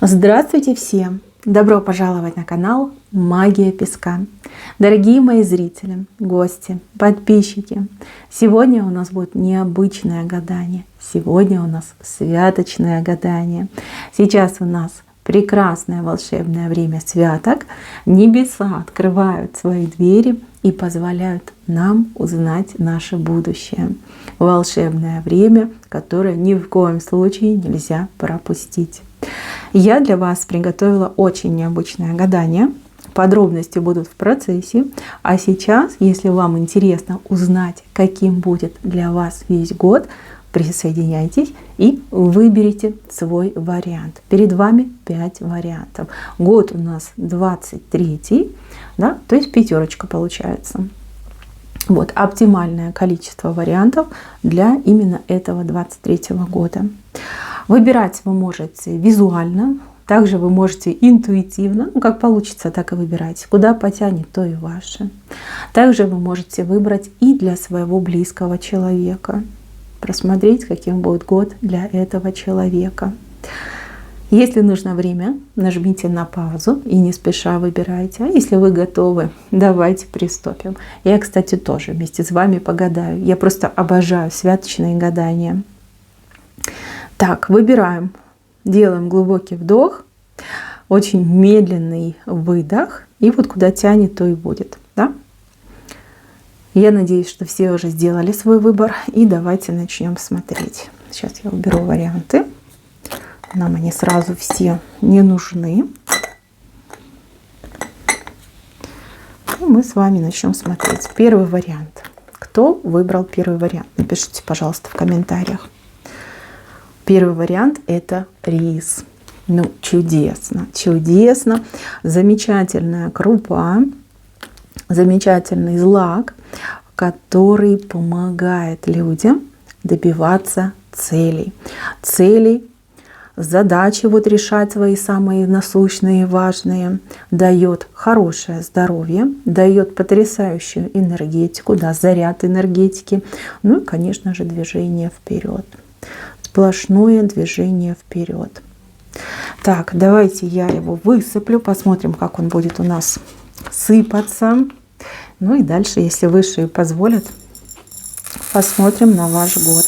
Здравствуйте всем! Добро пожаловать на канал Магия Песка. Дорогие мои зрители, гости, подписчики, сегодня у нас будет необычное гадание. Сегодня у нас святочное гадание. Сейчас у нас прекрасное волшебное время святок. Небеса открывают свои двери и позволяют нам узнать наше будущее. Волшебное время, которое ни в коем случае нельзя пропустить. Я для вас приготовила очень необычное гадание. Подробности будут в процессе. А сейчас, если вам интересно узнать, каким будет для вас весь год, присоединяйтесь и выберите свой вариант. Перед вами 5 вариантов. Год у нас 23, да, то есть пятерочка получается. Вот оптимальное количество вариантов для именно этого 23 года. Выбирать вы можете визуально, также вы можете интуитивно, как получится, так и выбирайте. Куда потянет, то и ваше. Также вы можете выбрать и для своего близкого человека. Просмотреть, каким будет год для этого человека. Если нужно время, нажмите на паузу и не спеша выбирайте. А если вы готовы, давайте приступим. Я, кстати, тоже вместе с вами погадаю. Я просто обожаю святочные гадания. Так, выбираем. Делаем глубокий вдох, очень медленный выдох. И вот куда тянет, то и будет. Да? Я надеюсь, что все уже сделали свой выбор. И давайте начнем смотреть. Сейчас я уберу варианты. Нам они сразу все не нужны. И мы с вами начнем смотреть. Первый вариант. Кто выбрал первый вариант? Напишите, пожалуйста, в комментариях. Первый вариант — это рис. Ну, чудесно, чудесно. Замечательная крупа, замечательный злак, который помогает людям добиваться целей. Задачи вот решать свои самые насущные, важные. Дает хорошее здоровье, дает потрясающую энергетику, да, заряд энергетики. Ну и, конечно же, движение вперед. Сплошное движение вперед. Так, давайте я его высыплю, посмотрим, как он будет у нас сыпаться. Ну и дальше, если высшие позволят, посмотрим на ваш год.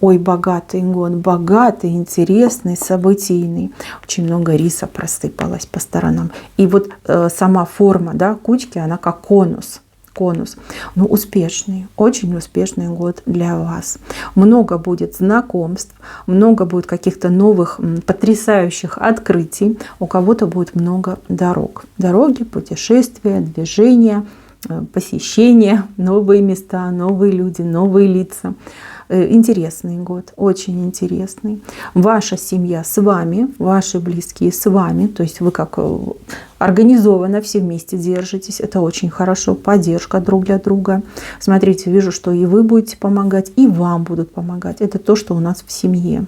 Ой, богатый год, богатый, интересный, событийный. Очень много риса просыпалось по сторонам. И вот сама форма, да, кучки, она как конус. Но успешный, очень успешный год для вас. Много будет знакомств, много будет каких-то новых потрясающих открытий. У кого-то будет много дорог. Дороги, путешествия, движения, посещения, новые места, новые люди, новые лица. Интересный год, очень интересный. Ваша семья с вами, ваши близкие с вами, то есть вы как организованно все вместе держитесь, это очень хорошо, поддержка друг для друга. Смотрите, вижу, что и вы будете помогать, и вам будут помогать. Это то, что у нас в семье.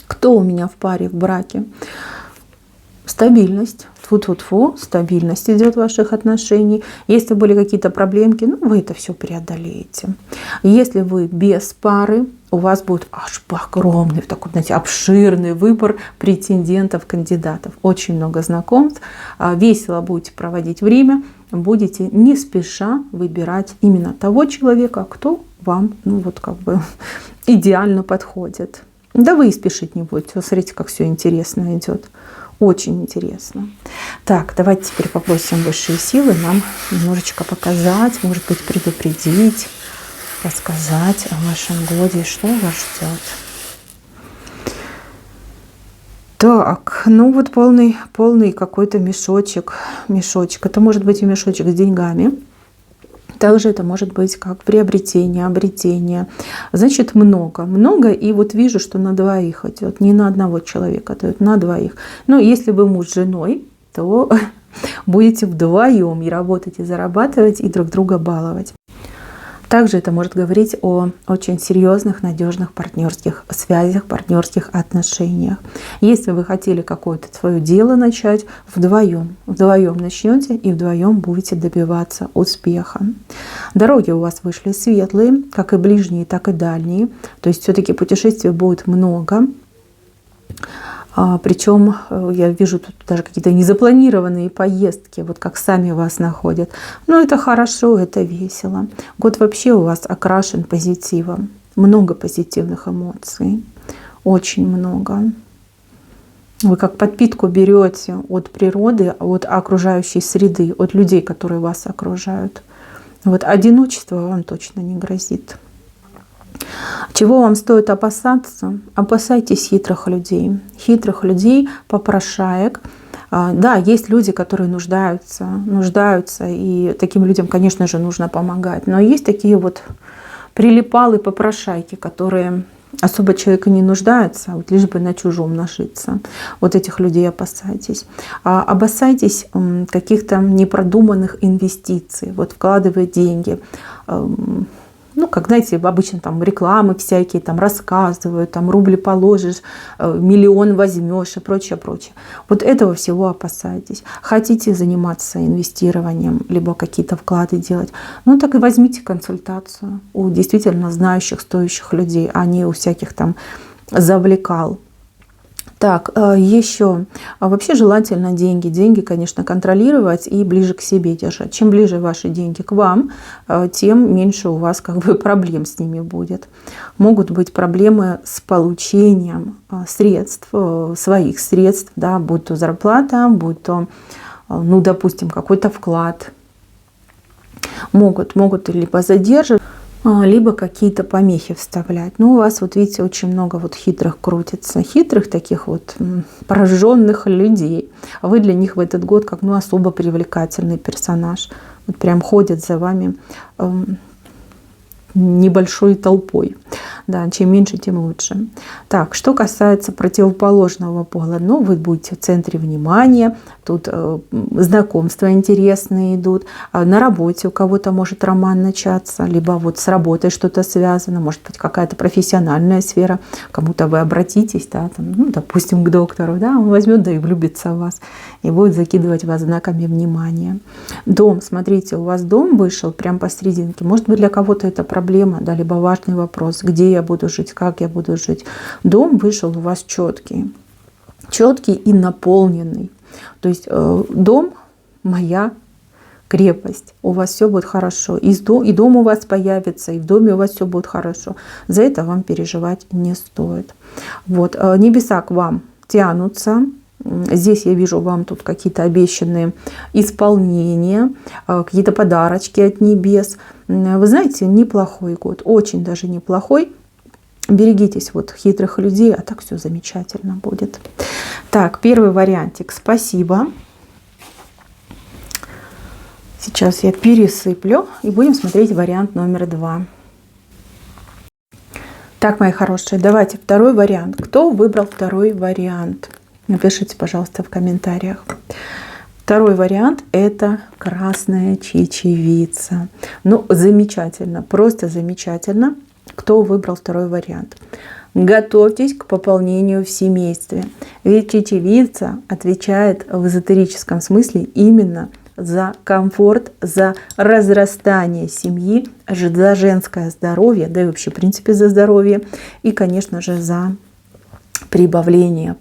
Кто у меня в паре, в браке? Стабильность. Тьфу-тьфу-тьфу, стабильность идет в ваших отношениях. Если были какие-то проблемки, ну, вы это все преодолеете. Если вы без пары, у вас будет аж огромный, такой, знаете, обширный выбор претендентов, кандидатов. Очень много знакомств. Весело будете проводить время. Будете не спеша выбирать именно того человека, кто вам, ну, вот как бы идеально подходит. Да вы и спешить не будете. Смотрите, как все интересно идет. Очень интересно. Так, давайте теперь попросим высшие силы нам немножечко показать, может быть, предупредить, рассказать о вашем годе, что вас ждет. Так, ну вот полный какой-то мешочек. Это может быть и мешочек с деньгами. Также это может быть как приобретение, обретение. Значит, много. И вот вижу, что на двоих идет. Не на одного человека, идет на двоих. Но если вы муж с женой, то будете вдвоем и работать, и зарабатывать, и друг друга баловать. Также это может говорить о очень серьезных, надежных партнерских связях, партнерских отношениях. Если вы хотели какое-то свое дело начать, вдвоем начнете и вдвоем будете добиваться успеха. Дороги у вас вышли светлые, как и ближние, так и дальние. То есть все-таки путешествий будет много. Причем я вижу тут даже какие-то незапланированные поездки, вот как сами вас находят. Но это хорошо, это весело. Год вообще у вас окрашен позитивом. Много позитивных эмоций. Очень много. Вы как подпитку берете от природы, от окружающей среды, от людей, которые вас окружают. Вот одиночество вам точно не грозит. Чего вам стоит опасаться? Опасайтесь хитрых людей, попрошаек. Да, есть люди, которые нуждаются, и таким людям, конечно же, нужно помогать. Но есть такие вот прилипалы, попрошайки, которые особо человека не нуждаются, вот лишь бы на чужом нажиться. Вот этих людей опасайтесь. Опасайтесь каких-то непродуманных инвестиций. Вот вкладывать деньги. Ну, как, знаете, обычно там рекламы всякие, там рассказывают, там рубль положишь, миллион возьмешь и прочее, прочее. Вот этого всего опасайтесь. Хотите заниматься инвестированием, либо какие-то вклады делать, ну так и возьмите консультацию у действительно знающих, стоящих людей, а не у всяких там завлекал. Так, еще. Вообще желательно деньги, конечно, контролировать и ближе к себе держать. Чем ближе ваши деньги к вам, тем меньше у вас как бы проблем с ними будет. Могут быть проблемы с получением средств, своих средств, да, будь то зарплата, будь то, ну, допустим, какой-то вклад. Могут либо задерживать, либо какие-то помехи вставлять. Но у вас, вот видите, очень много вот хитрых крутится. Хитрых таких вот пораженных людей. А вы для них в этот год как, ну, особо привлекательный персонаж. Вот прям ходят за вами небольшой толпой. Да, чем меньше, тем лучше. Так, что касается противоположного пола, ну, вы будете в центре внимания, тут знакомства интересные идут, на работе у кого-то может роман начаться, либо вот с работой что-то связано, может быть, какая-то профессиональная сфера, кому-то вы обратитесь, да, там, ну, допустим, к доктору, да, он возьмет, да и влюбится в вас, и будет закидывать вас знаками внимания. Дом, смотрите, у вас дом вышел прям посерединке, может быть, для кого-то это проблема, да, либо важный вопрос, где я буду жить, как я буду жить. Дом вышел у вас четкий и наполненный. То есть дом — моя крепость. У вас все будет хорошо. И дом у вас появится, и в доме у вас все будет хорошо. За это вам переживать не стоит. Вот. Небеса к вам тянутся. Здесь я вижу вам тут какие-то обещанные исполнения, какие-то подарочки от небес. Вы знаете, неплохой год, очень даже неплохой. Берегитесь вот хитрых людей, а так все замечательно будет. Так, первый вариантик. Спасибо. Сейчас я пересыплю и будем смотреть вариант номер 2. Так, мои хорошие, давайте второй вариант. Кто выбрал второй вариант? Напишите, пожалуйста, в комментариях. Второй вариант — это красная чечевица. Ну, замечательно, просто замечательно. Кто выбрал второй вариант? Готовьтесь к пополнению в семействе. Ведь чечевица отвечает в эзотерическом смысле именно за комфорт, за разрастание семьи, за женское здоровье, да и вообще, в принципе, за здоровье. И, конечно же, за прибавление.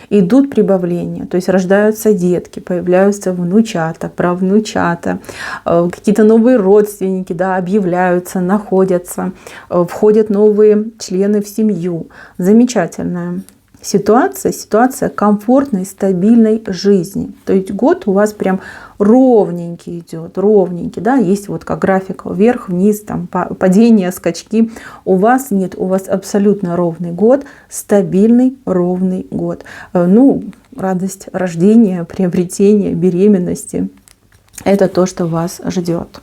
Идут прибавления, то есть рождаются детки, появляются внучата, правнучата, какие-то новые родственники, да, объявляются, находятся, входят новые члены в семью. Замечательная ситуация комфортной, стабильной жизни. То есть год у вас прям ровненький идет, ровненький, да, есть вот как график вверх, вниз, там падения, скачки. У вас нет, у вас абсолютно ровный год, стабильный, ровный год. Ну, радость рождения, приобретения, беременности — это то, что вас ждет.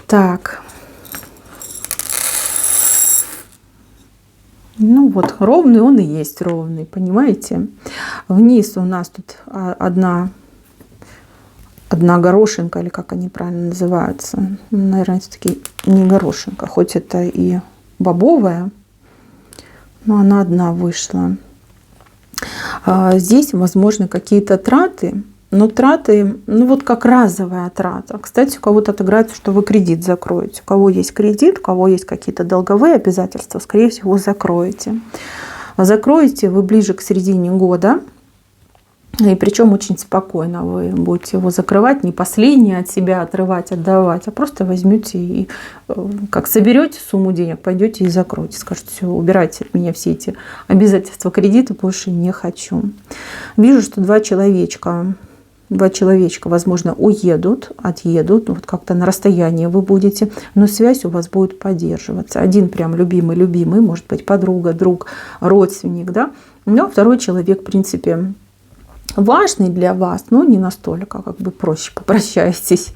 Так. Ну вот, ровный он и есть ровный, понимаете? Вниз у нас тут одна горошинка, или как они правильно называются. Наверное, все-таки не горошинка, хоть это и бобовая, но она одна вышла. Здесь возможны какие-то траты, но траты, ну вот как разовая трата. Кстати, у кого-то отыграется, что вы кредит закроете. У кого есть кредит, у кого есть какие-то долговые обязательства, скорее всего, закроете. Закроете вы ближе к середине года. И причем очень спокойно вы будете его закрывать, не последнее от себя отрывать, отдавать, а просто возьмете и как соберете сумму денег, пойдете и закроете. Скажете: все, убирайте от меня все эти обязательства, кредиты, больше не хочу. Вижу, что два человечка, возможно, отъедут, вот как-то на расстоянии вы будете, но связь у вас будет поддерживаться. Один прям любимый, может быть, подруга, друг, родственник, да, но второй человек, в принципе, важный для вас, но не настолько, как бы проще попрощаетесь.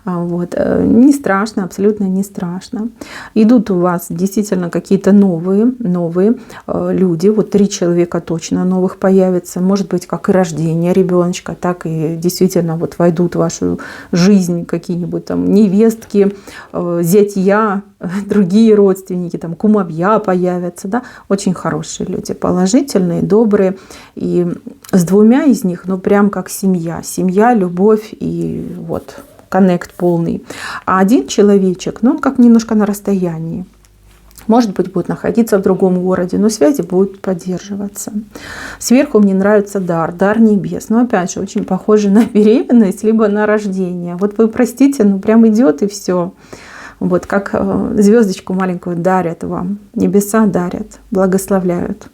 Вот. Не страшно, абсолютно не страшно. Идут у вас действительно какие-то новые люди. Вот 3 человека точно новых появится. Может быть, как и рождение ребеночка, так и действительно вот войдут в вашу жизнь какие-нибудь там невестки, зятья, другие родственники, там кумовья появятся. Да? Очень хорошие люди, положительные, добрые. И с 2 из них, ну прям как семья. Семья, любовь и вот коннект полный. А один человечек, ну он как немножко на расстоянии. Может быть, будет находиться в другом городе, но связи будут поддерживаться. Сверху мне нравится дар небес. Но опять же, очень похоже на беременность, либо на рождение. Вот вы простите, ну прям идет и все. Вот как звездочку маленькую дарят вам. Небеса дарят, благословляют.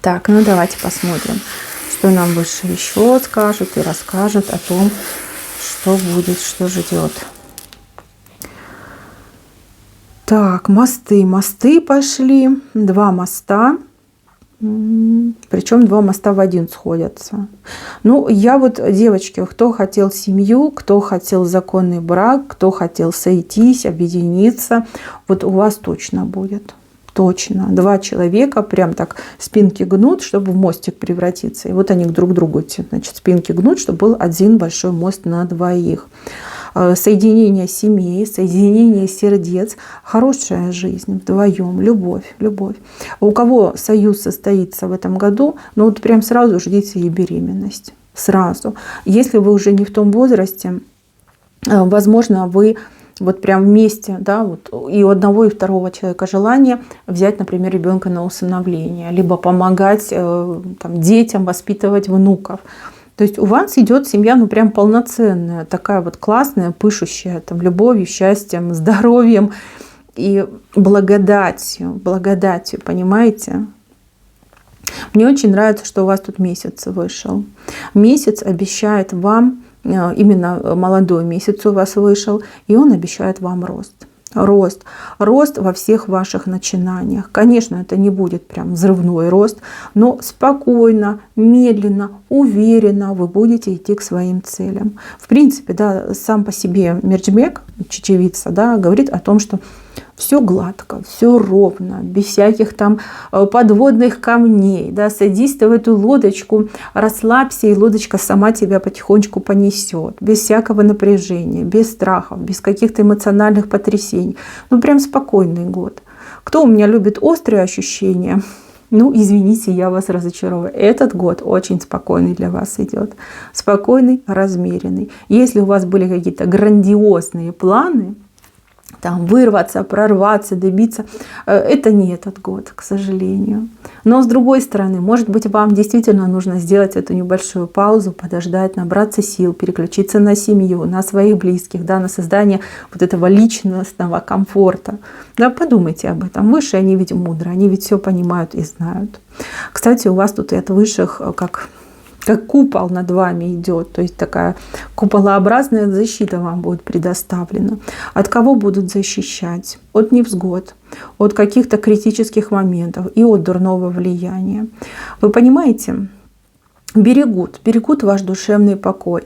Так, ну давайте посмотрим, что нам выше еще скажут и расскажут о том, что будет, что ждет. Так, мосты пошли. 2 моста. Причем 2 моста в один сходятся. Ну, я вот, девочки, кто хотел семью, кто хотел законный брак, кто хотел сойтись, объединиться, вот у вас точно будет. Точно. 2 человека прям так спинки гнут, чтобы в мостик превратиться. И вот они друг к другу, значит, спинки гнут, чтобы был один большой мост на 2. Соединение семей, соединение сердец, хорошая жизнь вдвоем, любовь. У кого союз состоится в этом году, ну вот прям сразу ждите и беременность. Сразу. Если вы уже не в том возрасте, возможно, вы вот прям вместе, да, вот и у одного, и второго человека желание взять, например, ребенка на усыновление, либо помогать там, детям воспитывать внуков. То есть у вас идет семья, ну прям полноценная, такая вот классная, пышущая там любовью, счастьем, здоровьем и благодатью, понимаете? Мне очень нравится, что у вас тут месяц вышел. Месяц обещает вам, именно молодой месяц у вас вышел, и он обещает вам рост. Рост во всех ваших начинаниях. Конечно, это не будет прям взрывной рост, но спокойно, медленно, уверенно вы будете идти к своим целям. В принципе, да, сам по себе мерчбек, чечевица, да, говорит о том, что все гладко, все ровно, без всяких там подводных камней. Да, садись ты в эту лодочку, расслабься, и лодочка сама тебя потихонечку понесет. Без всякого напряжения, без страхов, без каких-то эмоциональных потрясений. Ну, прям спокойный год. Кто у меня любит острые ощущения? Ну, извините, я вас разочарую. Этот год очень спокойный для вас идет. Спокойный, размеренный. Если у вас были какие-то грандиозные планы, там, вырваться, прорваться, добиться. Это не этот год, к сожалению. Но с другой стороны, может быть, вам действительно нужно сделать эту небольшую паузу, подождать, набраться сил, переключиться на семью, на своих близких, да, на создание вот этого личностного комфорта. Да, подумайте об этом. Высшие, они ведь мудрые, они ведь все понимают и знают. Кстати, у вас тут и от высших, как купол над вами идет, то есть такая куполообразная защита вам будет предоставлена. От кого будут защищать? От невзгод, от каких-то критических моментов и от дурного влияния. Вы понимаете? Берегут ваш душевный покой.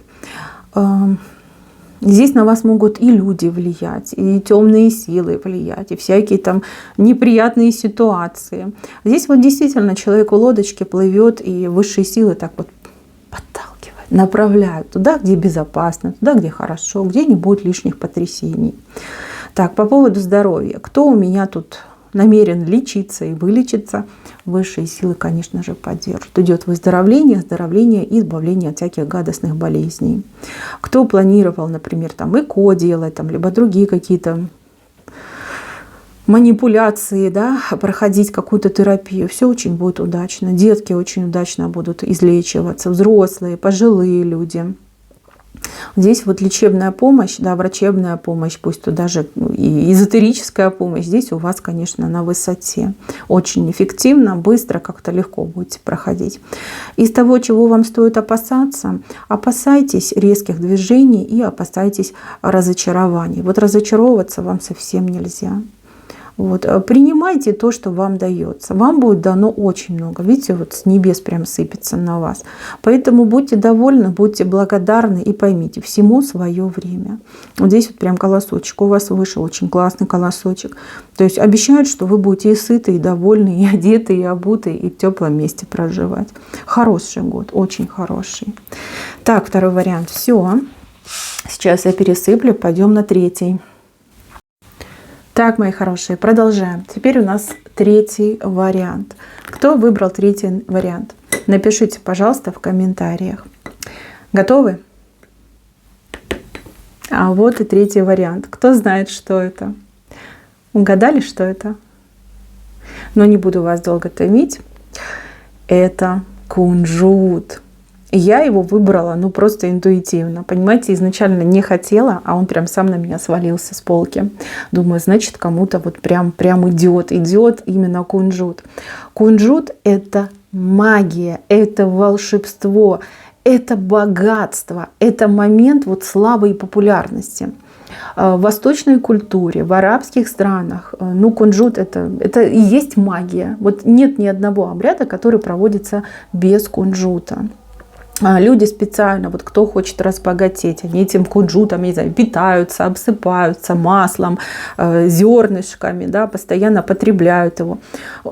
Здесь на вас могут и люди влиять, и темные силы влиять, и всякие там неприятные ситуации. Здесь вот действительно человек в лодочке плывет, и высшие силы так вот подталкивают, направляют туда, где безопасно, туда, где хорошо, где не будет лишних потрясений. Так, по поводу здоровья. Кто у меня тут намерен лечиться и вылечиться? Высшие силы, конечно же, поддержат. Идет выздоровление, оздоровление и избавление от всяких гадостных болезней. Кто планировал, например, там ЭКО делать, там, либо другие какие-то манипуляции, да, проходить какую-то терапию. Все очень будет удачно. Детки очень удачно будут излечиваться, взрослые, пожилые люди. Здесь вот лечебная помощь, да, врачебная помощь, пусть то даже и эзотерическая помощь, здесь у вас, конечно, на высоте. Очень эффективно, быстро, как-то легко будете проходить. Из того, чего вам стоит опасаться, опасайтесь резких движений и опасайтесь разочарований. Вот разочаровываться вам совсем нельзя. Вот. Принимайте то, что вам дается. Вам будет дано очень много. Видите, вот с небес прям сыпется на вас. Поэтому будьте довольны, будьте благодарны и поймите, всему свое время. Вот здесь вот прям колосочек у вас вышел, очень классный колосочек. То есть обещают, что вы будете и сыты, и довольны, и одеты, и обуты, и в теплом месте проживать. Хороший год, очень хороший. Так, второй вариант. Все. Сейчас я пересыплю, пойдем на третий. Так, мои хорошие, продолжаем. Теперь у нас третий вариант. Кто выбрал третий вариант? Напишите, пожалуйста, в комментариях. Готовы? А вот и третий вариант. Кто знает, что это? Угадали, что это? Но не буду вас долго томить. Это кунжут. Я его выбрала, ну, просто интуитивно. Понимаете, изначально не хотела, а он прям сам на меня свалился с полки. Думаю, значит, кому-то вот прям идет именно кунжут. Кунжут — это магия, это волшебство, это богатство, это момент вот славы и популярности. В восточной культуре, в арабских странах, ну, кунжут это и есть магия. Вот нет ни одного обряда, который проводится без кунжута. Люди специально, вот кто хочет разбогатеть, они этим кунжутом, не знаю, питаются, обсыпаются маслом, зернышками, да, постоянно потребляют его.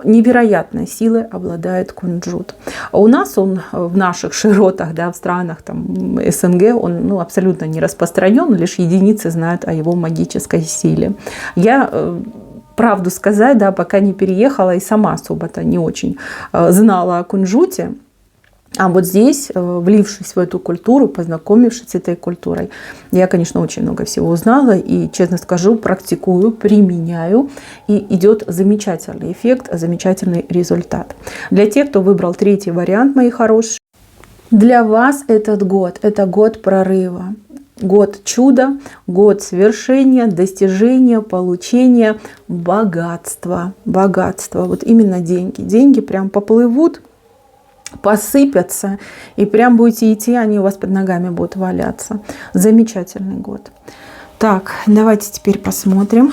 Невероятной силой обладает кунжут. А у нас он в наших широтах, да, в странах там, СНГ, он, ну, абсолютно не распространен, лишь единицы знают о его магической силе. Я правду сказать, да, пока не переехала и сама особо-то не очень знала о кунжуте. А вот здесь, влившись в эту культуру, познакомившись с этой культурой, я, конечно, очень много всего узнала и, честно скажу, практикую, применяю. И идет замечательный эффект, замечательный результат. Для тех, кто выбрал третий вариант, мои хорошие, для вас этот год – это год прорыва. Год чуда, год свершения, достижения, получения, богатства. Богатство. Вот именно деньги. Деньги прям поплывут, посыпятся, и прям будете идти, они у вас под ногами будут валяться. Замечательный год. Так, давайте теперь посмотрим,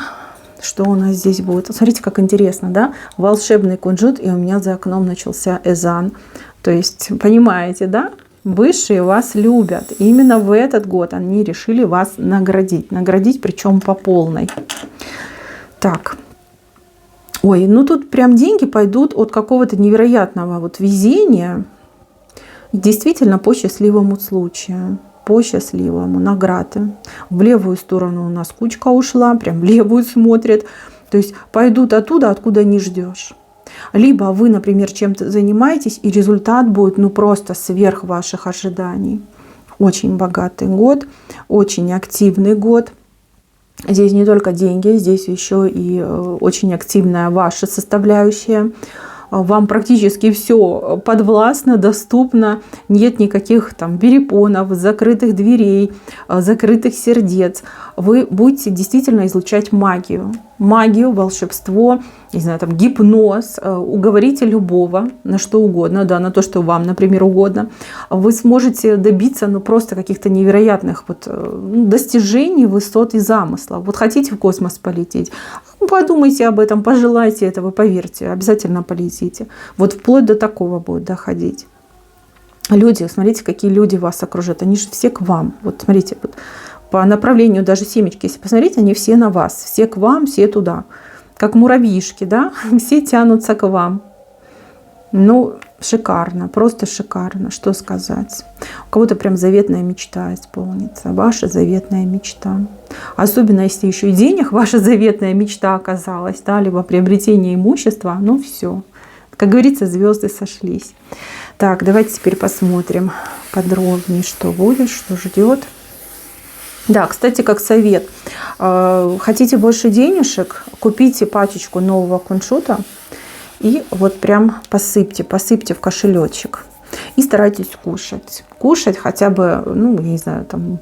что у нас здесь будет. Смотрите, как интересно, да? Волшебный кунжут, и у меня за окном начался эзан. То есть, понимаете, да? Высшие вас любят. И именно в этот год они решили вас наградить. Наградить, причем по полной. Так. Ой, ну тут прям деньги пойдут от какого-то невероятного вот везения. Действительно по счастливому случаю. По счастливому, награды. В левую сторону у нас кучка ушла, прям в левую смотрит. То есть пойдут оттуда, откуда не ждешь. Либо вы, например, чем-то занимаетесь, и результат будет ну просто сверх ваших ожиданий. Очень богатый год, очень активный год. Здесь не только деньги, здесь еще и очень активная ваша составляющая. Вам практически все подвластно, доступно. Нет никаких там перепонов, закрытых дверей, закрытых сердец. Вы будете действительно излучать магию. Магию, волшебство, не знаю, там, гипноз. Уговорите любого на что угодно, да, на то, что вам, например, угодно. Вы сможете добиться ну, просто каких-то невероятных вот, достижений, высот и замыслов. Вот хотите в космос полететь? Подумайте об этом, пожелайте этого, поверьте, обязательно полетите. Вот вплоть до такого будет доходить. Люди, смотрите, какие люди вас окружают. Они же все к вам. Вот смотрите, вот по направлению даже семечки, если посмотреть, они все на вас. Все к вам, все туда. Как муравьишки, да? Все тянутся к вам. Ну, шикарно, просто шикарно. Что сказать? У кого-то прям заветная мечта исполнится. Ваша заветная мечта. Особенно, если еще и денег ваша заветная мечта оказалась, да, либо приобретение имущества, ну все. Как говорится, звезды сошлись. Так, давайте теперь посмотрим подробнее, что будет, что ждет. Да, кстати, как совет. Хотите больше денежек, купите пачечку нового кунжута и вот прям посыпьте в кошелечек. И старайтесь кушать. Кушать хотя бы, ну, я не знаю, там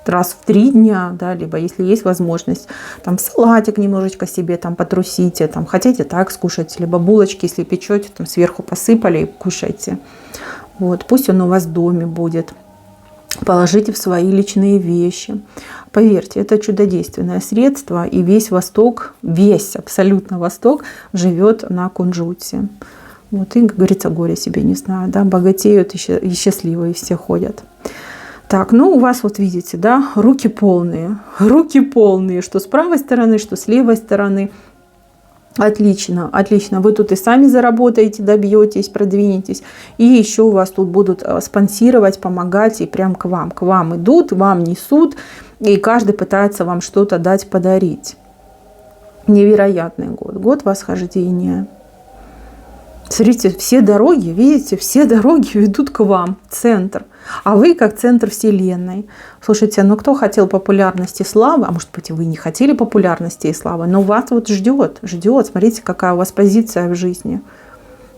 раз в 3 дня, да, либо если есть возможность, там салатик немножечко себе там потрусите, там хотите так скушать, либо булочки, если печете, там сверху посыпали и кушайте. Вот, пусть он у вас в доме будет. Положите в свои личные вещи. Поверьте, это чудодейственное средство, и весь Восток, весь абсолютно Восток живет на кунжуте. Вот, и, как говорится, горе себе не знаю, да, богатеют и счастливые все ходят. Так, ну у вас вот видите, да, руки полные, что с правой стороны, что с левой стороны. Отлично, отлично. Вы тут и сами заработаете, добьетесь, продвинетесь. И еще у вас тут будут спонсировать, помогать, и прям к вам идут, вам несут, и каждый пытается вам что-то дать, подарить. Невероятный год восхождения. Смотрите, все дороги, видите, все дороги ведут к вам, в центр. А вы как центр Вселенной. Слушайте, ну кто хотел популярности и славы, а может быть, вы не хотели популярности и славы, но вас вот ждет. Смотрите, какая у вас позиция в жизни.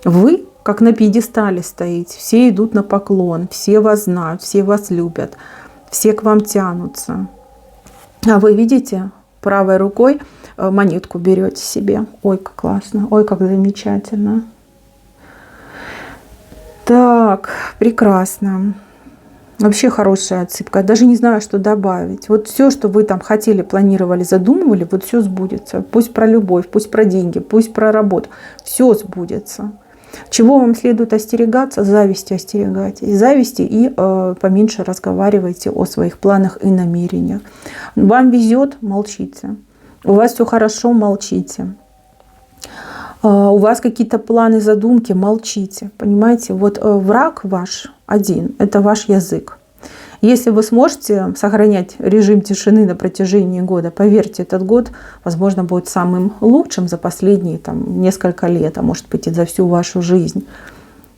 Вы как на пьедестале стоите, все идут на поклон, все вас знают, все вас любят, все к вам тянутся. А вы видите, правой рукой монетку берете себе. Ой, как классно, ой, как замечательно. Так, прекрасно. Вообще хорошая отсыпка. Даже не знаю, что добавить. Вот все, что вы там хотели, планировали, задумывали, вот все сбудется. Пусть про любовь, пусть про деньги, пусть про работу. Все сбудется. Чего вам следует остерегаться? Зависти остерегайтесь. Зависти и поменьше разговаривайте о своих планах и намерениях. Вам везет, молчите. У вас все хорошо, молчите. У вас какие-то планы, задумки, молчите. Понимаете, вот враг ваш один, это ваш язык. Если вы сможете сохранять режим тишины на протяжении года, поверьте, этот год, возможно, будет самым лучшим за последние там, несколько лет, а может быть и за всю вашу жизнь.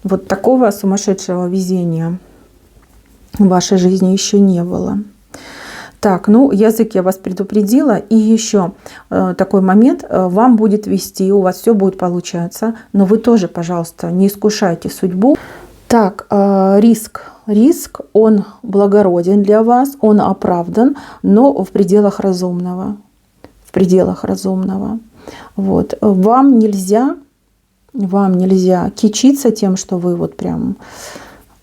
Вот такого сумасшедшего везения в вашей жизни еще не было. Так, ну язык я вас предупредила. И еще такой момент. Вам будет вести, у вас все будет получаться. Но вы тоже, пожалуйста, не искушайте судьбу. Так, риск. Риск, он благороден для вас, он оправдан, но в пределах разумного. В пределах разумного. Вот. Вам нельзя кичиться тем, что вы вот прям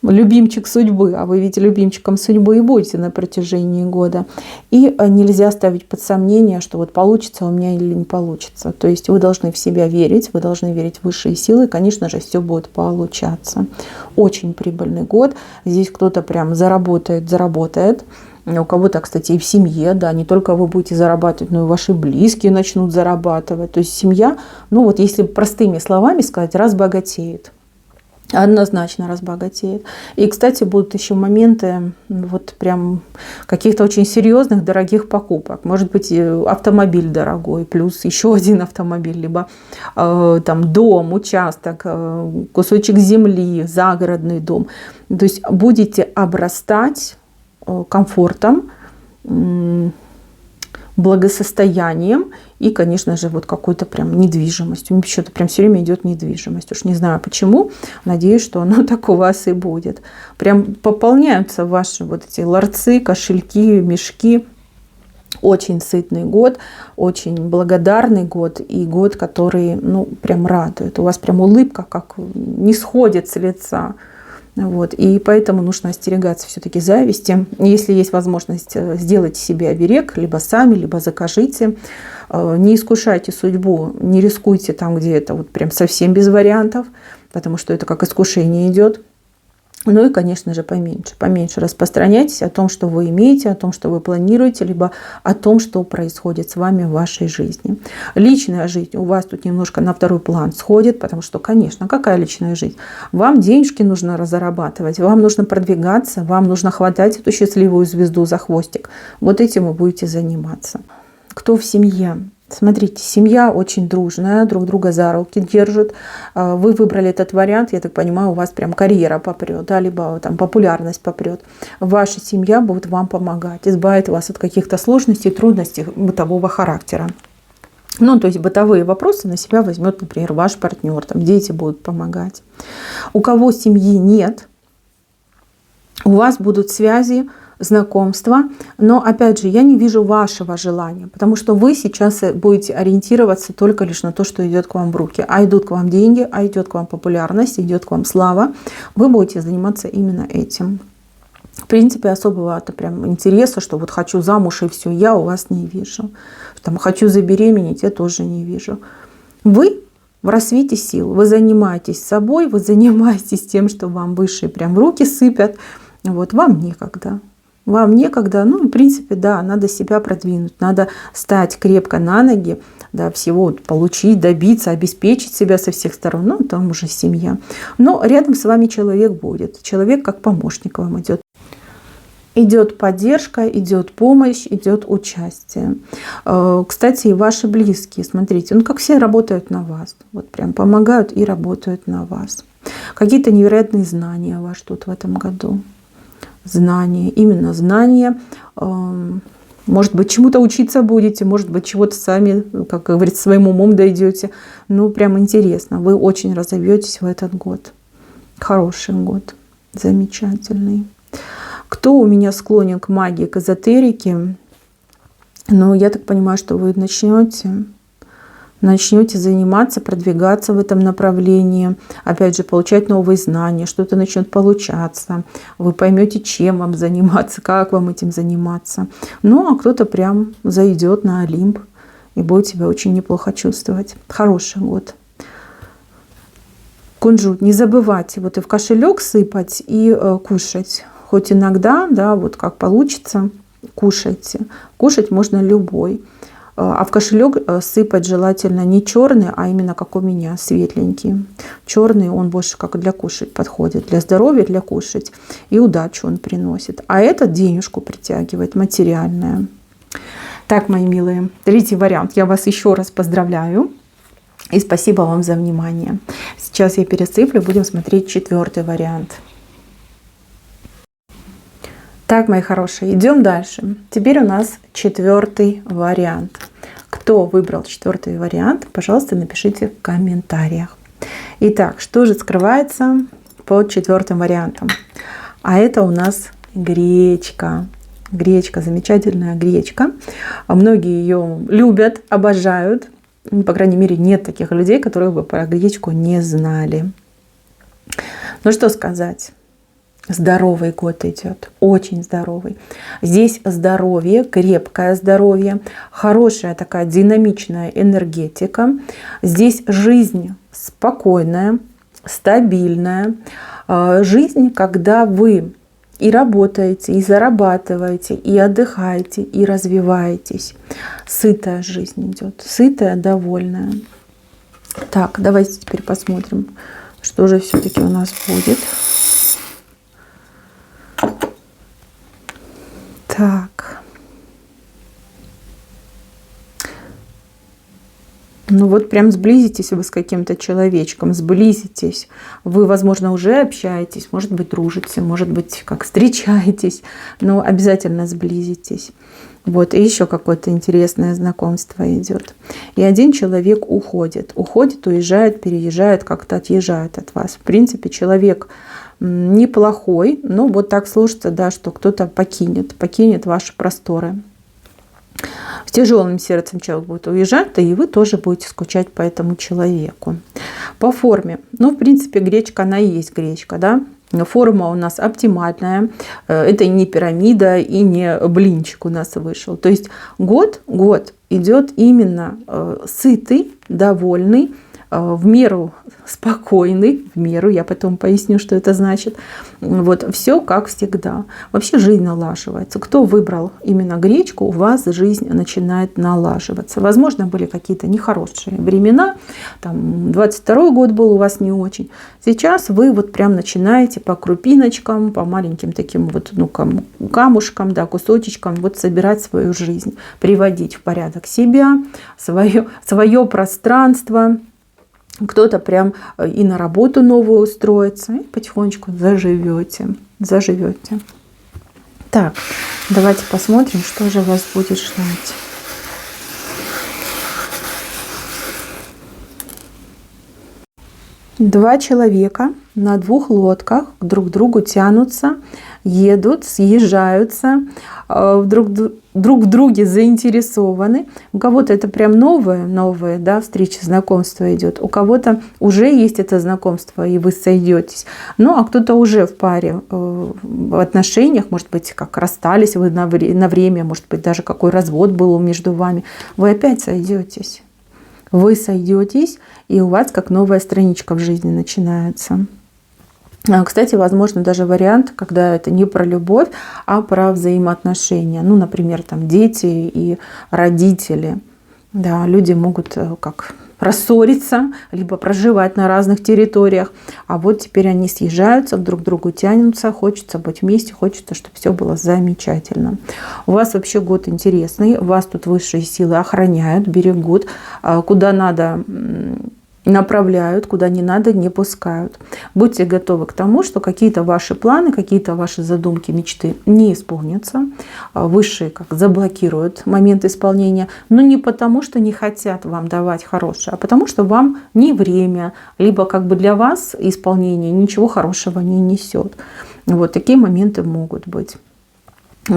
любимчик судьбы, а вы ведь любимчиком судьбы и будете на протяжении года. И нельзя ставить под сомнение, что вот получится у меня или не получится. То есть вы должны в себя верить, вы должны верить в высшие силы, и, конечно же, все будет получаться. Очень прибыльный год. Здесь кто-то прям заработает. У кого-то, кстати, и в семье, да, не только вы будете зарабатывать, но и ваши близкие начнут зарабатывать. То есть семья, ну вот если простыми словами сказать, разбогатеет. Однозначно разбогатеет. И, кстати, будут еще моменты вот прям каких-то очень серьезных, дорогих покупок. Может быть, автомобиль дорогой, плюс еще один автомобиль, либо там дом, участок, кусочек земли, загородный дом. То есть будете обрастать комфортом, благосостоянием и, конечно же, вот какой-то прям недвижимостью. Мне почему-то прям все время идет недвижимость. Уж не знаю почему. Надеюсь, что оно так у вас и будет. Прям пополняются ваши вот эти ларцы, кошельки, мешки. Очень сытный год, очень благодарный год и год, который, ну, прям радует. У вас прям улыбка как не сходит с лица. Вот. И поэтому нужно остерегаться все-таки зависти. Если есть возможность, сделайте себе оберег, либо сами, либо закажите. Не искушайте судьбу, не рискуйте там, где это вот прям совсем без вариантов, потому что это как искушение идет. Ну и, конечно же, поменьше распространяйтесь о том, что вы имеете, о том, что вы планируете, либо о том, что происходит с вами в вашей жизни. Личная жизнь у вас тут немножко на второй план сходит, потому что, конечно, какая личная жизнь? Вам денежки нужно зарабатывать, вам нужно продвигаться, вам нужно хватать эту счастливую звезду за хвостик. Вот этим вы будете заниматься. Кто в семье? Смотрите, семья очень дружная, друг друга за руки держит. Вы выбрали этот вариант, я так понимаю, у вас прям карьера попрет, да, либо там популярность попрет. Ваша семья будет вам помогать, избавит вас от каких-то сложностей, трудностей бытового характера. Ну, то есть бытовые вопросы на себя возьмет, например, ваш партнер, там дети будут помогать. У кого семьи нет, у вас будут связи, знакомства, но опять же я не вижу вашего желания, потому что вы сейчас будете ориентироваться только лишь на то, что идет к вам в руки, а идут к вам деньги, а идет к вам популярность, идет к вам слава, вы будете заниматься именно этим. В принципе, особого прям интереса, что вот хочу замуж и все, я у вас не вижу. Там, хочу забеременеть, я тоже не вижу. Вы в расцвете сил, вы занимаетесь собой, вы занимаетесь тем, что вам высшие прям в руки сыпят. Вот, вам некогда. Вам некогда, ну, в принципе, да, надо себя продвинуть, надо стать крепко на ноги, да, всего получить, добиться, обеспечить себя со всех сторон, ну, там уже семья. Но рядом с вами человек будет, человек как помощник вам идет. Идет поддержка, идет помощь, идет участие. Кстати, и ваши близкие, смотрите, ну, как все работают на вас, вот прям помогают и работают на вас. Какие-то невероятные знания вас ждут в этом году. Знания, именно знания. Может быть, чему-то учиться будете, может быть, чего-то сами, как говорится, своим умом дойдете. Ну, прям интересно. Вы очень разовьетесь в этот год. Хороший год. Замечательный. Кто у меня склонен к магии, к эзотерике? Ну, я так понимаю, что вы начнете заниматься, продвигаться в этом направлении, опять же, получать новые знания, что-то начнет получаться, вы поймете, чем вам заниматься, как вам этим заниматься. Ну, а кто-то прям зайдет на Олимп и будет себя очень неплохо чувствовать. Хороший год. Кунжут, не забывайте вот и в кошелек сыпать, и кушать. Хоть иногда, да, вот как получится, кушайте. Кушать можно любой. А в кошелек сыпать желательно не черный, а именно как у меня, светленький. Черный он больше как для кушать подходит, для здоровья, для кушать. И удачу он приносит. А этот денежку притягивает, материальное. Так, мои милые, третий вариант. Я вас еще раз поздравляю. И спасибо вам за внимание. Сейчас я пересыплю, будем смотреть четвертый вариант. Так, мои хорошие, идем дальше. Теперь у нас четвертый вариант. Кто выбрал четвертый вариант, пожалуйста, напишите в комментариях. Итак, что же скрывается под четвертым вариантом? А это у нас гречка. Гречка, замечательная гречка. Многие ее любят, обожают. По крайней мере, нет таких людей, которые бы про гречку не знали. Ну что сказать? Здоровый год идет, очень здоровый. Здесь здоровье, крепкое здоровье, хорошая такая динамичная энергетика. Здесь жизнь спокойная, стабильная. Жизнь, когда вы и работаете, и зарабатываете, и отдыхаете, и развиваетесь. Сытая жизнь идет, сытая, довольная. Так, давайте теперь посмотрим, что же все-таки у нас будет. Так. Ну вот прям сблизитесь вы с каким-то человечком, сблизитесь. Вы, возможно, уже общаетесь, может быть, дружите, может быть, как встречаетесь, но обязательно сблизитесь. Вот, и еще какое-то интересное знакомство идет. И один человек уходит, уезжает, переезжает, как-то отъезжает от вас. В принципе, человек неплохой, но вот так сложится, да, что кто-то покинет ваши просторы. С тяжелым сердцем человек будет уезжать, да и вы тоже будете скучать по этому человеку. По форме, ну, в принципе, гречка, она и есть гречка, да. Форма у нас оптимальная, это не пирамида и не блинчик у нас вышел. То есть год идет именно сытый, довольный, в меру спокойный, в меру, я потом поясню, что это значит. Вот, все как всегда. Вообще жизнь налаживается. Кто выбрал именно гречку, у вас жизнь начинает налаживаться. Возможно, были какие-то нехорошие времена, там 22-й год был у вас не очень. Сейчас вы вот прям начинаете по крупиночкам, по маленьким таким вот, ну, камушкам, да, кусочечкам вот собирать свою жизнь, приводить в порядок себя, свое пространство. Кто-то прям и на работу новую устроится, и потихонечку заживете. Так, давайте посмотрим, что же вас будет ждать. Два человека на двух лодках друг к другу тянутся, едут, съезжаются, друг в друге заинтересованы. У кого-то это прям новые, да, встреча, знакомство идет. У кого-то уже есть это знакомство, и вы сойдетесь. Ну, а кто-то уже в паре, в отношениях, может быть, как расстались вы на время, может быть, даже какой развод был между вами. Вы опять сойдетесь. Вы сойдетесь, и у вас как новая страничка в жизни начинается. Кстати, возможно, даже вариант, когда это не про любовь, а про взаимоотношения. Ну, например, там дети и родители. Да, люди могут как рассориться, либо проживать на разных территориях. А вот теперь они съезжаются, друг к другу тянутся, хочется быть вместе, хочется, чтобы все было замечательно. У вас вообще год интересный, вас тут высшие силы охраняют, берегут, куда надо направляют, куда не надо, не пускают. Будьте готовы к тому, что какие-то ваши планы, какие-то ваши задумки, мечты не исполнятся. Высшие как заблокируют момент исполнения. Но не потому, что не хотят вам давать хорошее, а потому, что вам не время, либо как бы для вас исполнение ничего хорошего не несет. Вот такие моменты могут быть.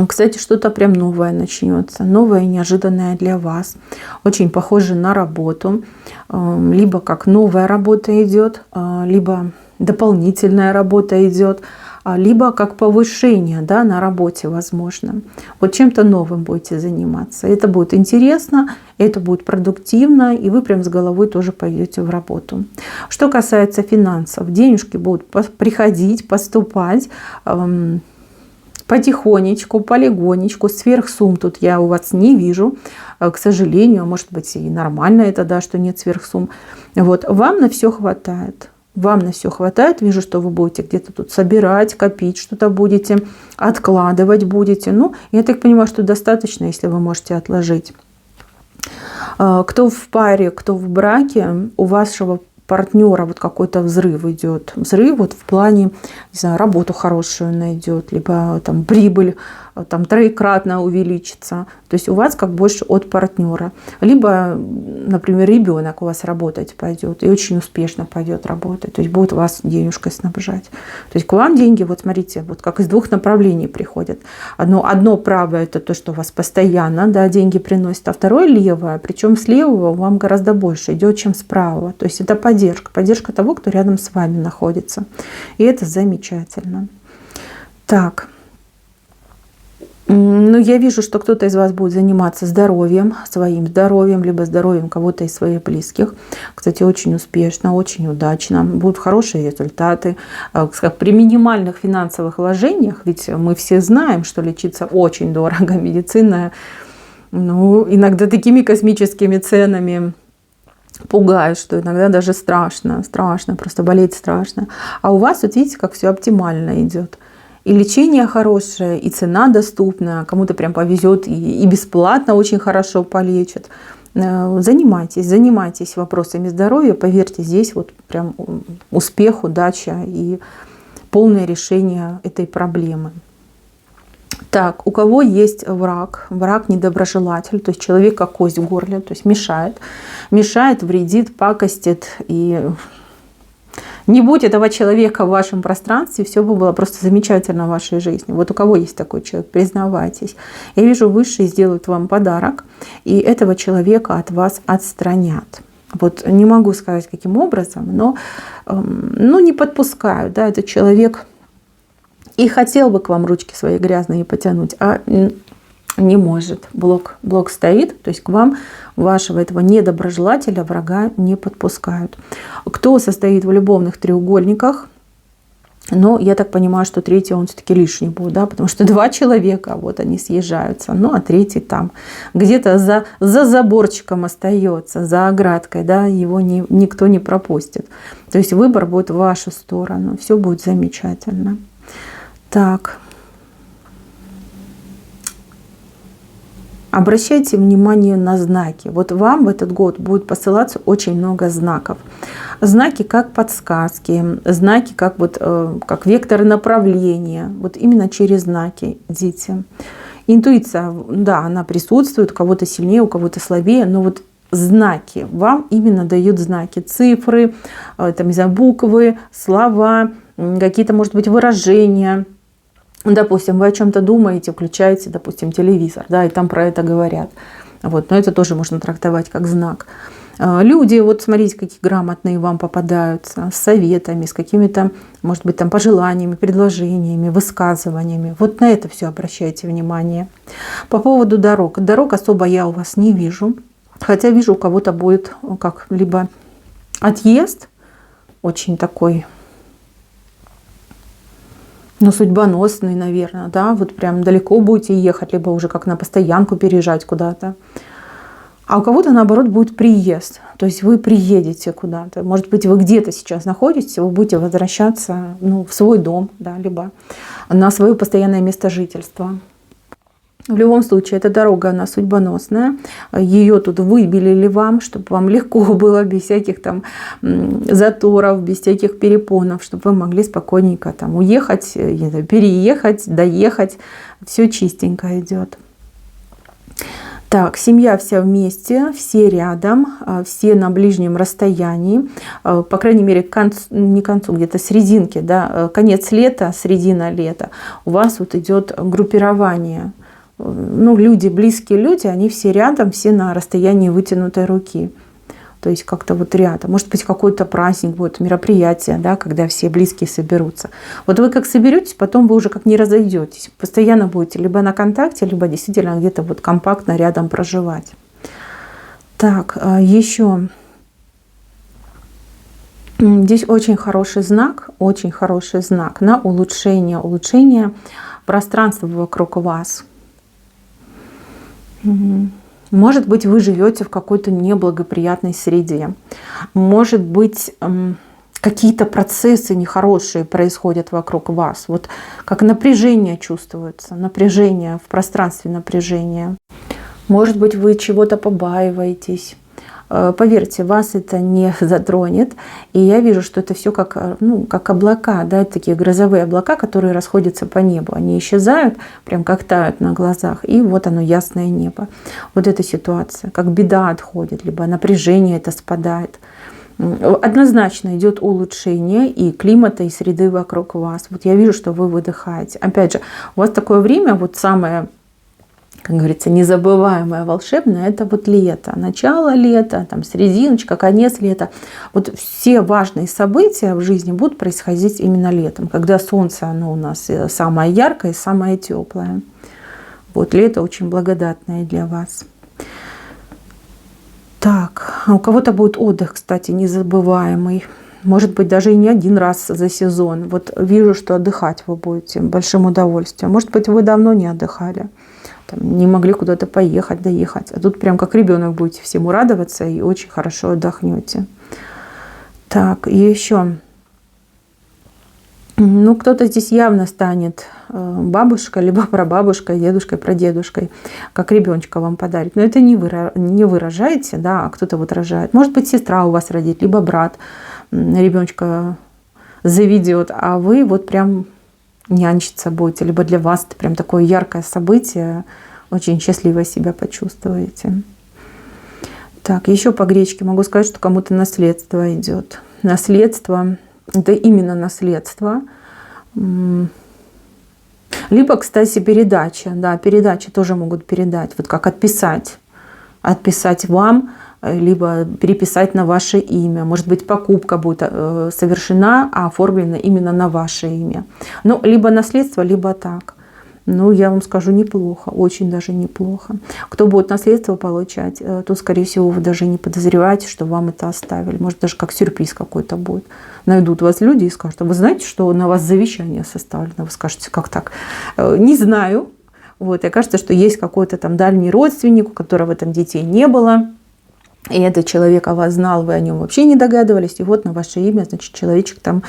Кстати, что-то прям новое начнется, новое и неожиданное для вас. Очень похоже на работу. Либо как новая работа идет, либо дополнительная работа идет, либо как повышение, да, на работе возможно. Вот чем-то новым будете заниматься. Это будет интересно, это будет продуктивно, и вы прям с головой тоже пойдете в работу. Что касается финансов, денежки будут приходить, поступать, потихонечку, полигонечку, сверхсумм тут я у вас не вижу, к сожалению, может быть и нормально это, да, что нет сверхсумм. Вот, вам на все хватает. Вам на все хватает. Вижу, что вы будете где-то тут собирать, копить, что-то будете, откладывать будете. Ну, я так понимаю, что достаточно, если вы можете отложить. Кто в паре, кто в браке, у вашего партнера вот какой-то взрыв идет. Взрыв вот в плане, не знаю, работу хорошую найдет, либо там прибыль там троекратно увеличится. То есть у вас как больше от партнера. Либо, например, ребенок у вас работать пойдет и очень успешно пойдет работать. То есть будет вас денежкой снабжать. То есть к вам деньги, вот смотрите, вот как из двух направлений приходят. Одно правое — это то, что у вас постоянно, да, деньги приносит, а второе левое. Причем с левого вам гораздо больше идет, чем с правого. То есть это поддержка. Поддержка того, кто рядом с вами находится. И это замечательно. Так. Ну, я вижу, что кто-то из вас будет заниматься здоровьем, своим здоровьем, либо здоровьем кого-то из своих близких. Кстати, очень успешно, очень удачно. Будут хорошие результаты. При минимальных финансовых вложениях, ведь мы все знаем, что лечиться очень дорого. Медицина, ну, иногда такими космическими ценами пугает, что иногда даже страшно, просто болеть страшно. А у вас, вот видите, как все оптимально идет. И лечение хорошее, и цена доступна, кому-то прям повезет, и бесплатно очень хорошо полечат. Занимайтесь вопросами здоровья, поверьте, здесь вот прям успех, удача и полное решение этой проблемы. Так, у кого есть враг недоброжелатель, то есть человек как кость в горле, то есть мешает, вредит, пакостит, и не будь этого человека в вашем пространстве, все бы было просто замечательно в вашей жизни. Вот у кого есть такой человек, признавайтесь. Я вижу, высшие сделают вам подарок, и этого человека от вас отстранят. Вот не могу сказать, каким образом, но не подпускают. Да, этот человек и хотел бы к вам ручки свои грязные потянуть, а Не может. Блок стоит, то есть к вам вашего этого недоброжелателя, врага не подпускают. Кто состоит в любовных треугольниках, но я так понимаю, что третий он все-таки лишний будет, да, потому что 2 человека, вот они съезжаются, ну а третий там где-то за заборчиком остается, за оградкой, да, его никто не пропустит. То есть выбор будет в вашу сторону, все будет замечательно. Так. Обращайте внимание на знаки. Вот вам в этот год будет посылаться очень много знаков. Знаки как подсказки, знаки как, как векторы направления. Вот именно через знаки идите. Интуиция, да, она присутствует, у кого-то сильнее, у кого-то слабее, но вот знаки вам именно дают знаки. Цифры, там, не знаю, буквы, слова, какие-то, может быть, выражения. Допустим, вы о чем-то думаете, включаете, допустим, телевизор, да, и там про это говорят. Вот, но это тоже можно трактовать как знак. Люди, вот смотрите, какие грамотные вам попадаются, с советами, с какими-то, может быть, там пожеланиями, предложениями, высказываниями. Вот на это все обращайте внимание. По поводу дорог. Дорог особо я у вас не вижу. Хотя вижу, у кого-то будет как либо отъезд, очень такой, ну, судьбоносный, наверное, да, вот прям далеко будете ехать, либо уже как на постоянку переезжать куда-то. А у кого-то, наоборот, будет приезд, то есть вы приедете куда-то. Может быть, вы где-то сейчас находитесь, вы будете возвращаться, ну, в свой дом, да, либо на свое постоянное место жительства. В любом случае, эта дорога, она судьбоносная. Ее тут выбелили вам, чтобы вам легко было, без всяких там заторов, без всяких перепонов, чтобы вы могли спокойненько там уехать, переехать, доехать. Все чистенько идет. Так, семья вся вместе, все рядом, все на ближнем расстоянии. По крайней мере, не к концу, где-то серединке, да, конец лета, середина лета. У вас вот идет группирование. Ну, люди, близкие люди, они все рядом, все на расстоянии вытянутой руки. То есть как-то вот рядом. Может быть, какой-то праздник будет, мероприятие, да, когда все близкие соберутся. Вот вы как соберетесь, потом вы уже как не разойдетесь. Постоянно будете либо на контакте, либо действительно где-то вот компактно рядом проживать. Так, еще. Здесь очень хороший знак на улучшение пространства вокруг вас. Может быть, вы живете в какой-то неблагоприятной среде. Может быть, какие-то процессы нехорошие происходят вокруг вас. Вот как напряжение чувствуется, напряжение в пространстве, напряжение. Может быть, вы чего-то побаиваетесь. Поверьте, вас это не затронет. И я вижу, что это все как, ну, как облака, да, такие грозовые облака, которые расходятся по небу. Они исчезают, прям как тают на глазах. И вот оно, ясное небо. Вот эта ситуация, как беда отходит, либо напряжение это спадает. Однозначно идет улучшение и климата, и среды вокруг вас. Вот я вижу, что вы выдыхаете. Опять же, у вас такое время, вот самое, как говорится, незабываемое, волшебное, это вот лето. Начало лета, там серединочка, конец лета. Вот все важные события в жизни будут происходить именно летом, когда солнце, оно у нас самое яркое и самое теплое. Вот лето очень благодатное для вас. Так, у кого-то будет отдых, кстати, незабываемый. Может быть, даже и не один раз за сезон. Вот вижу, что отдыхать вы будете большим удовольствием. Может быть, вы давно не отдыхали. Не могли куда-то поехать, доехать. А тут прям как ребенок будете всему радоваться и очень хорошо отдохнете. Так, и еще. Ну, кто-то здесь явно станет бабушкой, либо прабабушкой, дедушкой, прадедушкой, как ребеночка вам подарит. Но это не вы рожаете, да, а кто-то вот рожает. Может быть, сестра у вас родит, либо брат ребеночка заведет, а вы вот прям нянчиться будете, либо для вас это прям такое яркое событие, очень счастливо себя почувствуете. Так, еще по гречке могу сказать, что кому-то наследство идет. Наследство, это именно наследство. Либо, кстати, передача. Да, передачи тоже могут передать. Вот как отписать. Отписать вам, либо переписать на ваше имя. Может быть, покупка будет совершена, а оформлена именно на ваше имя. Ну, либо наследство, либо так. Ну, я вам скажу, неплохо, очень даже неплохо. Кто будет наследство получать, то, скорее всего, вы даже не подозреваете, что вам это оставили. Может, даже как сюрприз какой-то будет. Найдут вас люди и скажут: а вы знаете, что на вас завещание составлено? Вы скажете: как так? Не знаю. Вот, и окажется, что есть какой-то там дальний родственник, у которого в этом детей не было. И этот человек о вас знал, вы о нем вообще не догадывались. И вот на ваше имя, значит, человечек там,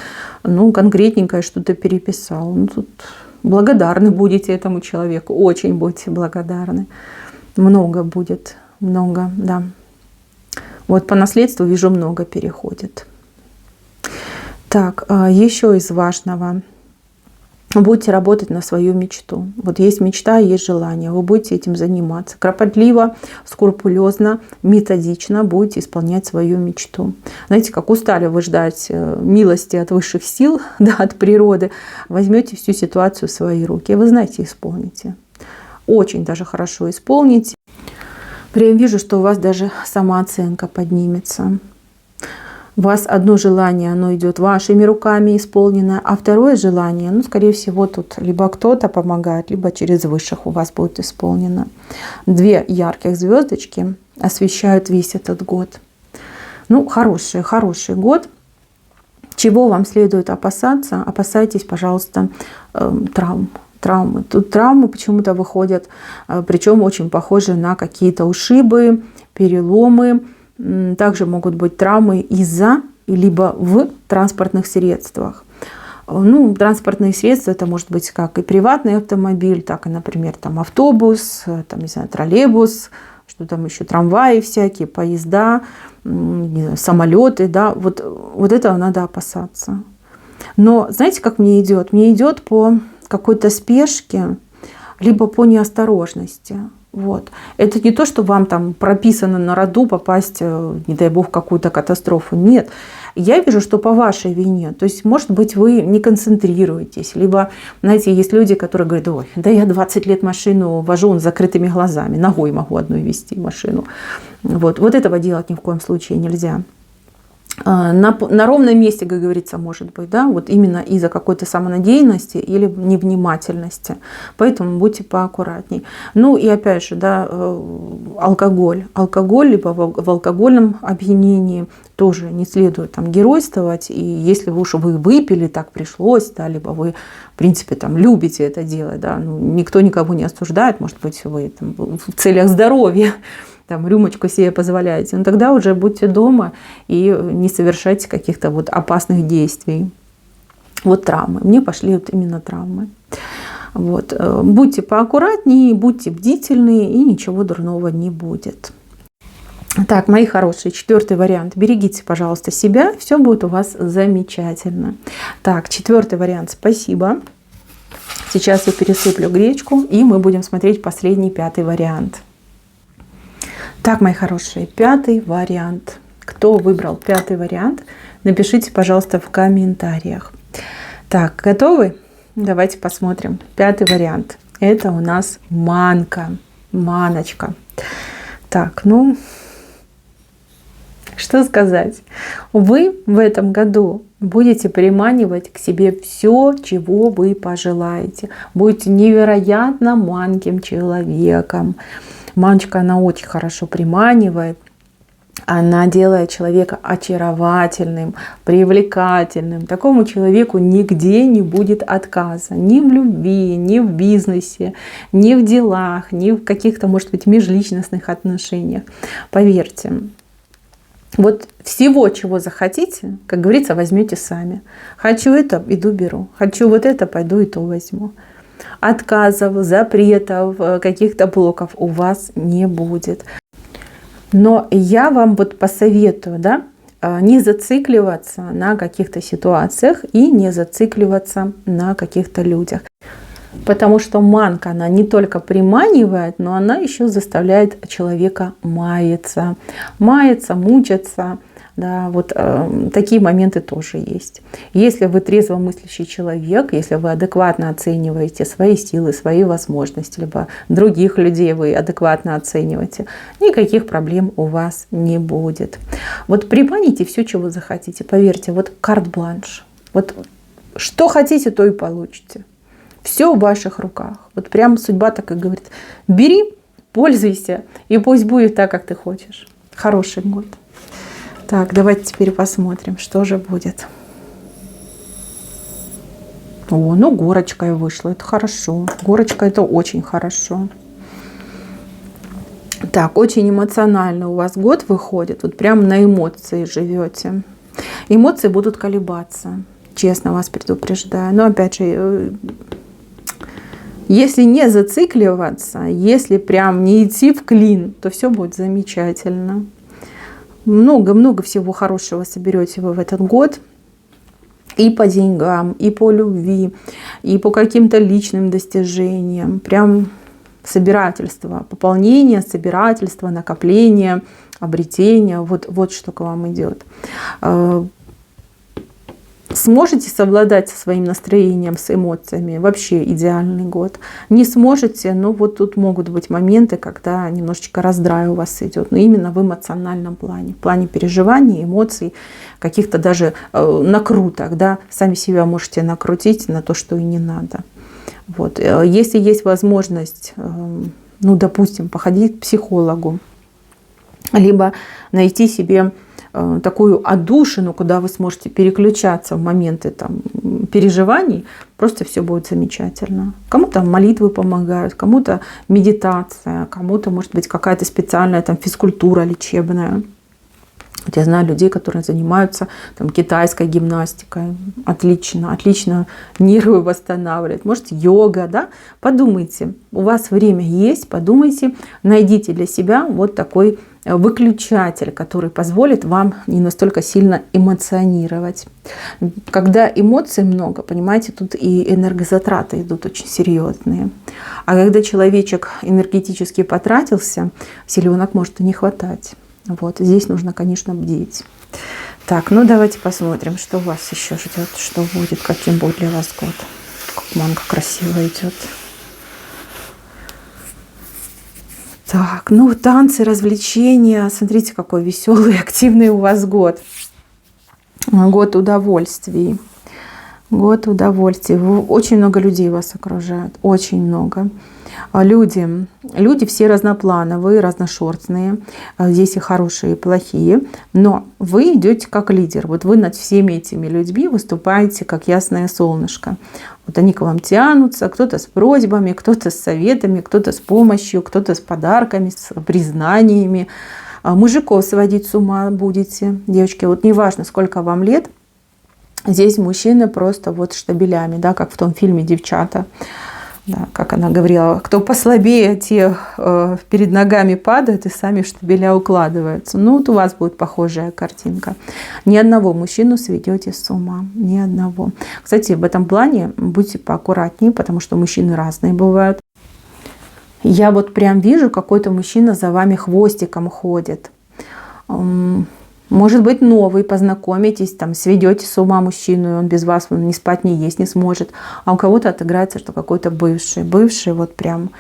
ну, конкретненькое что-то переписал. Ну, тут благодарны будете этому человеку. Очень будете благодарны. Много будет. Много, да. Вот по наследству вижу, много переходит. Так, еще из важного. Будете работать на свою мечту. Вот есть мечта, есть желание. Вы будете этим заниматься. Кропотливо, скрупулезно, методично будете исполнять свою мечту. Знаете, как устали вы ждать милости от высших сил, да, от природы, возьмете всю ситуацию в свои руки. Вы знаете, исполните. Очень даже хорошо исполните. Прям вижу, что у вас даже самооценка поднимется. У вас одно желание, оно идет вашими руками исполнено, а второе желание, ну, скорее всего, тут либо кто-то помогает, либо через высших у вас будет исполнено. 2 ярких звездочки освещают весь этот год. Ну, хороший год. Чего вам следует опасаться? Опасайтесь, пожалуйста, травмы. Тут травмы почему-то выходят, причем очень похожи на какие-то ушибы, переломы. Также могут быть травмы из-за либо в транспортных средствах. Ну, транспортные средства — это может быть как и приватный автомобиль, так и, например, там автобус, там, не знаю, троллейбус, что там еще, трамваи всякие, поезда, самолеты, да, вот этого надо опасаться. Но знаете, как мне идет? Мне идет по какой-то спешке, либо по неосторожности. Вот. Это не то, что вам там прописано на роду попасть, не дай бог, в какую-то катастрофу. Нет. Я вижу, что по вашей вине. То есть, может быть, вы не концентрируетесь. Либо, знаете, есть люди, которые говорят: ой, да я 20 лет машину вожу с закрытыми глазами. Ногой могу одной вести машину. Вот этого делать ни в коем случае нельзя. На ровном месте, как говорится, может быть, да, вот именно из-за какой-то самонадеянности или невнимательности. Поэтому будьте поаккуратней. Ну и опять же, да, алкоголь. Алкоголь, либо в алкогольном опьянении тоже не следует там геройствовать. И если вы выпили, так пришлось, да, либо вы, в принципе, там любите это делать, да, ну, никто никого не осуждает, может быть, вы там в целях здоровья там рюмочку себе позволяете, но тогда уже будьте дома и не совершайте каких-то вот опасных действий. Вот травмы. Мне пошли вот именно травмы. Вот. Будьте поаккуратнее, будьте бдительны, и ничего дурного не будет. Так, мои хорошие, 4-й вариант. Берегите, пожалуйста, себя, все будет у вас замечательно. Так, 4-й вариант. Спасибо. Сейчас я пересыплю гречку, и мы будем смотреть последний, 5-й вариант. Так, мои хорошие, 5-й вариант. Кто выбрал 5-й вариант, напишите, пожалуйста, в комментариях. Так, готовы? Давайте посмотрим. 5-й вариант. Это у нас манка. Маночка. Так, ну, что сказать? Вы в этом году будете приманивать к себе все, чего вы пожелаете. Будете невероятно манким человеком. Маночка, она очень хорошо приманивает. Она делает человека очаровательным, привлекательным. Такому человеку нигде не будет отказа. Ни в любви, ни в бизнесе, ни в делах, ни в каких-то, может быть, межличностных отношениях. Поверьте, вот всего, чего захотите, как говорится, возьмете сами. Хочу это, иду беру. Хочу вот это, пойду и то возьму. Отказов, запретов, каких-то блоков у вас не будет. Но я вам вот посоветую, да, не зацикливаться на каких-то ситуациях и не зацикливаться на каких-то людях. Потому что манка, она не только приманивает, но она еще заставляет человека маяться. Маяться, мучаться. Да, вот такие моменты тоже есть. Если вы трезвомыслящий человек, если вы адекватно оцениваете свои силы, свои возможности, либо других людей вы адекватно оцениваете, никаких проблем у вас не будет. Вот приманите все, чего захотите. Поверьте, вот карт-бланш. Вот что хотите, то и получите. Все в ваших руках. Вот прям судьба так и говорит. Бери, пользуйся, и пусть будет так, как ты хочешь. Хороший год. Так, давайте теперь посмотрим, что же будет. О, ну горочкой вышло, это хорошо. Горочка — это очень хорошо. Так, очень эмоционально у вас год выходит. Вот прям на эмоции живете. Эмоции будут колебаться. Честно вас предупреждаю. Но опять же, если не зацикливаться, если прям не идти в клин, то все будет замечательно. Много-много всего хорошего соберете вы в этот год. И по деньгам, и по любви, и по каким-то личным достижениям. Прям собирательство, пополнение, собирательство, накопление, обретение. Вот что к вам идет. Сможете совладать со своим настроением, с эмоциями? Вообще идеальный год. Не сможете, но вот тут могут быть моменты, когда немножечко раздрай у вас идет. Но именно в эмоциональном плане. В плане переживаний, эмоций, каких-то даже накруток. Да? Сами себя можете накрутить на то, что и не надо. Вот. Если есть возможность, ну, допустим, походить к психологу, либо найти себе такую отдушину, куда вы сможете переключаться в моменты там, переживаний, просто все будет замечательно. Кому-то молитвы помогают, кому-то медитация, кому-то, может быть, какая-то специальная там, физкультура лечебная. Вот я знаю людей, которые занимаются там, китайской гимнастикой. Отлично, отлично нервы восстанавливает. Может, йога, да? Подумайте, у вас время есть, подумайте, найдите для себя вот такой выключатель, который позволит вам не настолько сильно эмоционировать. Когда эмоций много, понимаете, тут и энергозатраты идут очень серьезные. А когда человечек энергетически потратился, силенок может и не хватать. Вот здесь нужно, конечно, бдить. Так, ну давайте посмотрим, что вас еще ждет, что будет, каким будет для вас год. Как манга красиво идет. Так, ну танцы, развлечения. Смотрите, какой веселый, активный у вас год. Год удовольствий. Год удовольствий. Очень много людей вас окружают. Очень много. Люди все разноплановые, разношерстные. Здесь и хорошие, и плохие. Но вы идете как лидер. Вот вы над всеми этими людьми выступаете как ясное солнышко. Вот они к вам тянутся, кто-то с просьбами, кто-то с советами, кто-то с помощью, кто-то с подарками, с признаниями. Мужиков сводить с ума будете. Девочки, вот неважно, сколько вам лет, здесь мужчины просто вот штабелями, да, как в том фильме «Девчата». Да, как она говорила, кто послабее, те перед ногами падают и сами в штабеля укладываются. Ну, вот у вас будет похожая картинка. Ни одного мужчину сведете с ума. Ни одного. Кстати, в этом плане будьте поаккуратнее, потому что мужчины разные бывают. Я вот прям вижу, какой-то мужчина за вами хвостиком ходит. Может быть, новый, познакомитесь, там, сведете с ума мужчину, и он без вас ни спать, ни есть не сможет. А у кого-то отыграется, что какой-то бывший вот прям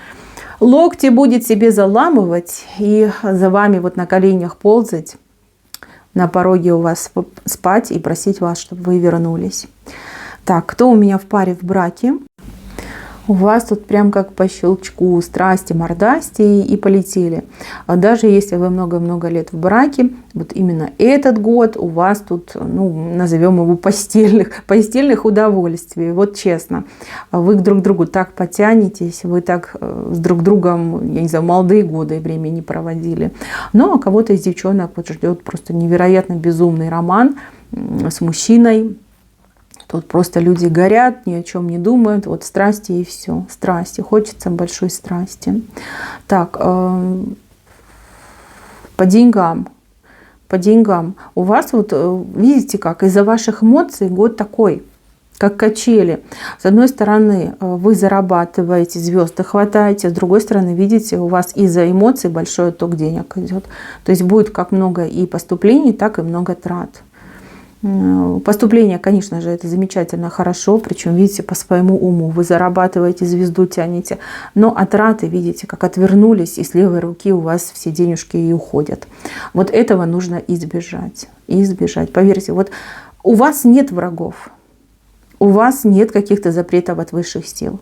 локти будет себе заламывать и за вами вот на коленях ползать, на пороге у вас спать и просить вас, чтобы вы вернулись. Так, кто у меня в паре в браке? У вас тут прям как по щелчку страсти, мордасти и полетели. Даже если вы много-много лет в браке, вот именно этот год у вас тут, ну, назовем его постельных удовольствий. Вот честно, вы друг к другу так потянетесь, вы так с друг другом, я не знаю, молодые годы времени проводили. Ну, а кого-то из девчонок вот ждет просто невероятно безумный роман с мужчиной. Тут просто люди горят, ни о чем не думают. Вот страсти и все. Страсти. Хочется большой страсти. Так, по деньгам. По деньгам. У вас вот, видите как, из-за ваших эмоций год такой, как качели. С одной стороны, вы зарабатываете, звезды хватаете. С другой стороны, видите, у вас из-за эмоций большой отток денег идет. То есть будет как много и поступлений, так и много трат. Поступление, конечно же, это замечательно, хорошо, причем, видите, по своему уму вы зарабатываете, звезду тянете, но от траты, видите, как отвернулись, и с левой руки у вас все денежки и уходят. Вот этого нужно избежать, избежать. Поверьте, вот у вас нет врагов, у вас нет каких-то запретов от высших сил.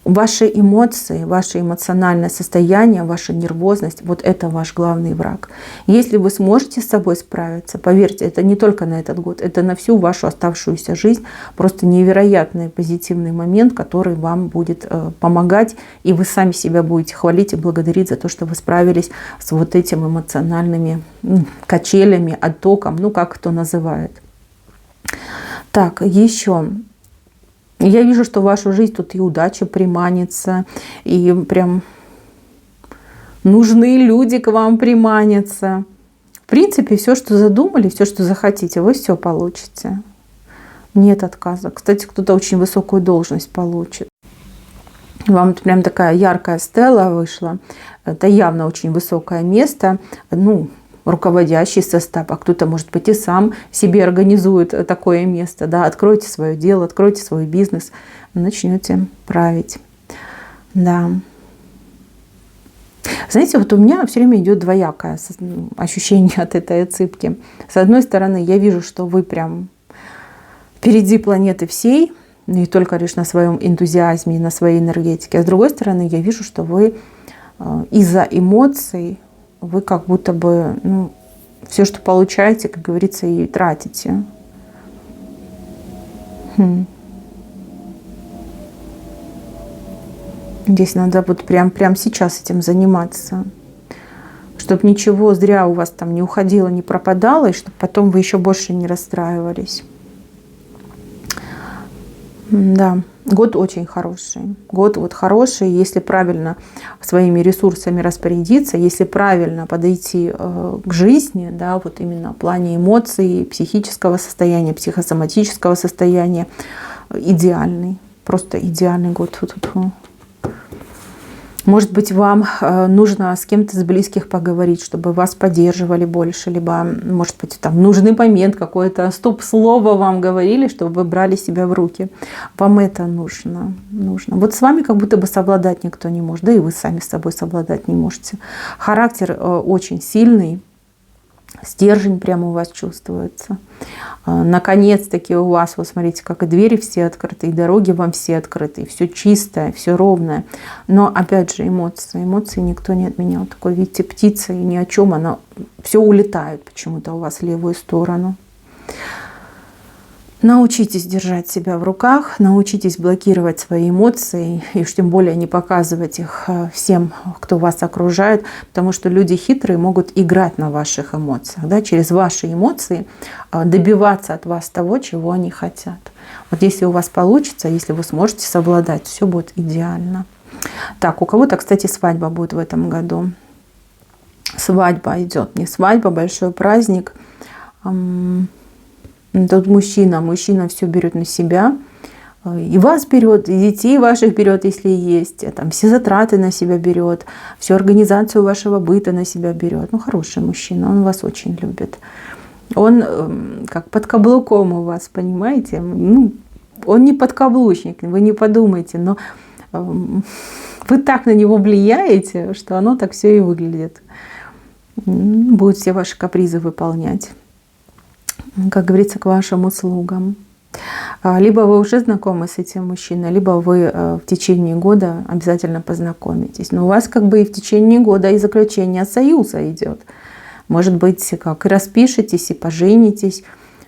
Ваши эмоции, ваше эмоциональное состояние, ваша нервозность — вот это ваш главный враг. Если вы сможете с собой справиться, поверьте, это не только на этот год, это на всю вашу оставшуюся жизнь. Просто невероятный позитивный момент, который вам будет помогать, и вы сами себя будете хвалить и благодарить за то, что вы справились с вот этими эмоциональными качелями, оттоком, ну как кто называет. Так, еще. Я вижу, что в вашу жизнь тут и удача приманится, и прям нужные люди к вам приманятся. В принципе, все, что задумали, все, что захотите, вы все получите. Нет отказа. Кстати, кто-то очень высокую должность получит. Вам прям такая яркая стела вышла. Это явно очень высокое место. Ну, руководящий состав, а кто-то, может быть, и сам себе организует такое место. Да? Откройте свое дело, откройте свой бизнес, начнете править. Да. Знаете, вот у меня все время идет двоякое ощущение от этой отсыпки. С одной стороны, я вижу, что вы прям впереди планеты всей, не только лишь на своем энтузиазме и на своей энергетике. А с другой стороны, я вижу, что вы из-за эмоций, вы как будто бы, ну, все, что получаете, как говорится, и тратите. Здесь надо вот прям сейчас этим заниматься, чтобы ничего зря у вас там не уходило, не пропадало, и чтобы потом вы еще больше не расстраивались. Да, год очень хороший. Год вот хороший, если правильно своими ресурсами распорядиться, если правильно подойти к жизни, да, вот именно в плане эмоций, психического состояния, психосоматического состояния, идеальный, просто идеальный год. Может быть, вам нужно с кем-то из близких поговорить, чтобы вас поддерживали больше, либо, может быть, там нужный момент, какое-то стоп-слово вам говорили, чтобы вы брали себя в руки. Вам это нужно. Вот с вами как будто бы совладать никто не может, да и вы сами с собой совладать не можете. Характер очень сильный, стержень прямо у вас чувствуется. Наконец-таки у вас, вот смотрите, как и двери все открыты, и дороги вам все открыты, и все чистое, все ровное. Но опять же эмоции. Эмоции никто не отменял. Такой, видите, птица, и ни о чем, она все улетает почему-то у вас в левую сторону. Научитесь держать себя в руках, научитесь блокировать свои эмоции, и уж тем более не показывать их всем, кто вас окружает, потому что люди хитрые могут играть на ваших эмоциях, да, через ваши эмоции добиваться от вас того, чего они хотят. Вот если у вас получится, если вы сможете совладать, все будет идеально. Так, у кого-то, кстати, свадьба будет в этом году. Свадьба идет, не свадьба, большой праздник. Тут мужчина все берет на себя, и вас берет, и детей ваших берет, если есть, там все затраты на себя берет, всю организацию вашего быта на себя берет. Ну, хороший мужчина, он вас очень любит. Он как под каблуком у вас, понимаете? Ну, он не подкаблучник, вы не подумайте, но вы так на него влияете, что оно так все и выглядит. Будет все ваши капризы выполнять, как говорится, к вашим услугам. Либо вы уже знакомы с этим мужчиной, либо вы в течение года обязательно познакомитесь. Но у вас как бы и в течение года и заключение союза идет. Может быть, как и распишетесь, и поженитесь.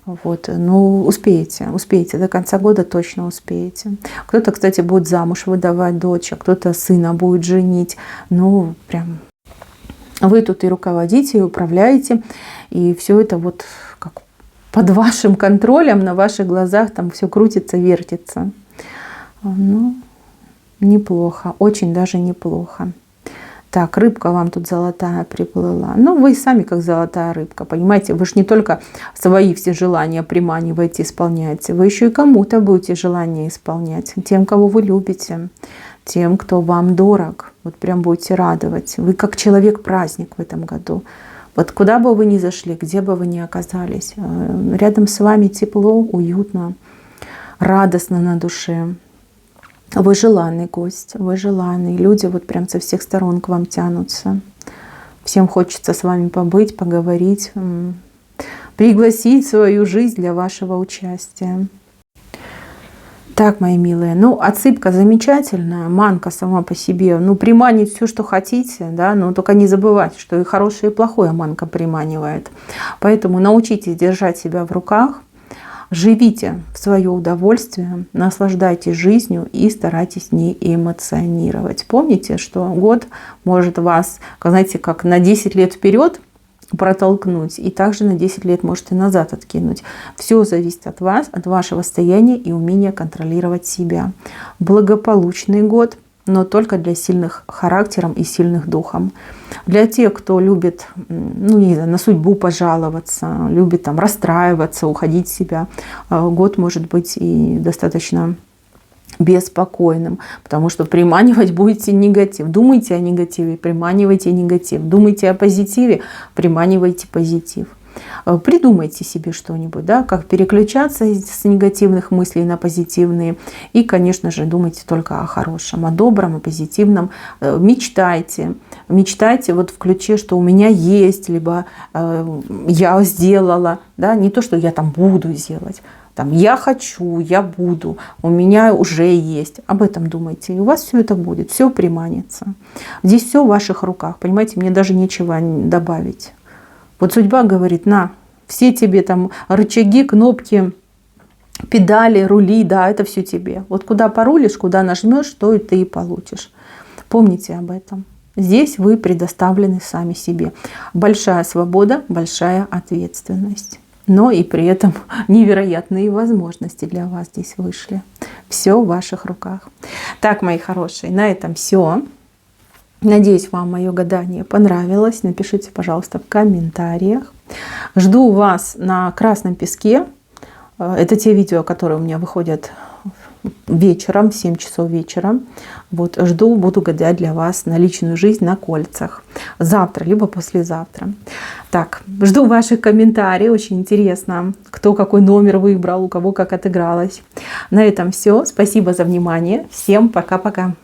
Вот. Ну, успеете до конца года точно успеете. Кто-то, кстати, будет замуж выдавать дочь, а кто-то сына будет женить. Ну, прям вы тут и руководите, и управляете, и все это вот как под вашим контролем, на ваших глазах там все крутится, вертится. Ну, неплохо, очень даже неплохо. Так, рыбка вам тут золотая приплыла. Ну, вы сами как золотая рыбка, понимаете? Вы же не только свои все желания приманиваете, исполняете, вы еще и кому-то будете желания исполнять. Тем, кого вы любите, тем, кто вам дорог. Вот прям будете радовать. Вы как человек-праздник в этом году. Вот куда бы вы ни зашли, где бы вы ни оказались, рядом с вами тепло, уютно, радостно на душе. Вы желанный гость, вы желанный. Люди вот прям со всех сторон к вам тянутся. Всем хочется с вами побыть, поговорить, пригласить в свою жизнь для вашего участия. Так, мои милые, ну, отсыпка замечательная, манка сама по себе, ну, приманить все, что хотите, да, но только не забывайте, что и хорошее, и плохое манка приманивает. Поэтому научитесь держать себя в руках, живите в свое удовольствие, наслаждайтесь жизнью и старайтесь не эмоционировать. Помните, что год может вас, знаете, как на 10 лет вперед протолкнуть, и также на 10 лет можете назад откинуть. Все зависит от вас, от вашего состояния и умения контролировать себя. Благополучный год, но только для сильных характером и сильных духом. Для тех, кто любит, ну, не знаю, на судьбу пожаловаться, любит там расстраиваться, уходить в себя, год может быть и достаточно беспокойным, потому что приманивать будете негатив. Думайте о негативе, приманивайте негатив. Думайте о позитиве, приманивайте позитив. Придумайте себе что-нибудь, да, как переключаться с негативных мыслей на позитивные. И, конечно же, думайте только о хорошем, о добром, о позитивном. Мечтайте. Мечтайте вот в ключе, что у меня есть, либо я сделала. Да, не то, что я там буду делать. Там, я хочу, я буду, у меня уже есть. Об этом думайте. И у вас все это будет, все приманится. Здесь все в ваших руках. Понимаете, мне даже нечего добавить. Вот судьба говорит: на, все тебе там рычаги, кнопки, педали, рули, да, это все тебе. Вот куда порулишь, куда нажмешь, то и ты и получишь. Помните об этом. Здесь вы предоставлены сами себе. Большая свобода, большая ответственность. Но и при этом невероятные возможности для вас здесь вышли. Все в ваших руках. Так, мои хорошие, на этом все. Надеюсь, вам мое гадание понравилось. Напишите, пожалуйста, в комментариях. Жду вас на Красном Песке. Это те видео, которые у меня выходят вечером, в 7 часов вечера. Вот, жду, буду гадать для вас на личную жизнь на кольцах. Завтра, либо послезавтра. Так, жду ваших комментариев. Очень интересно, кто какой номер выбрал, у кого как отыгралось. На этом все. Спасибо за внимание. Всем пока-пока.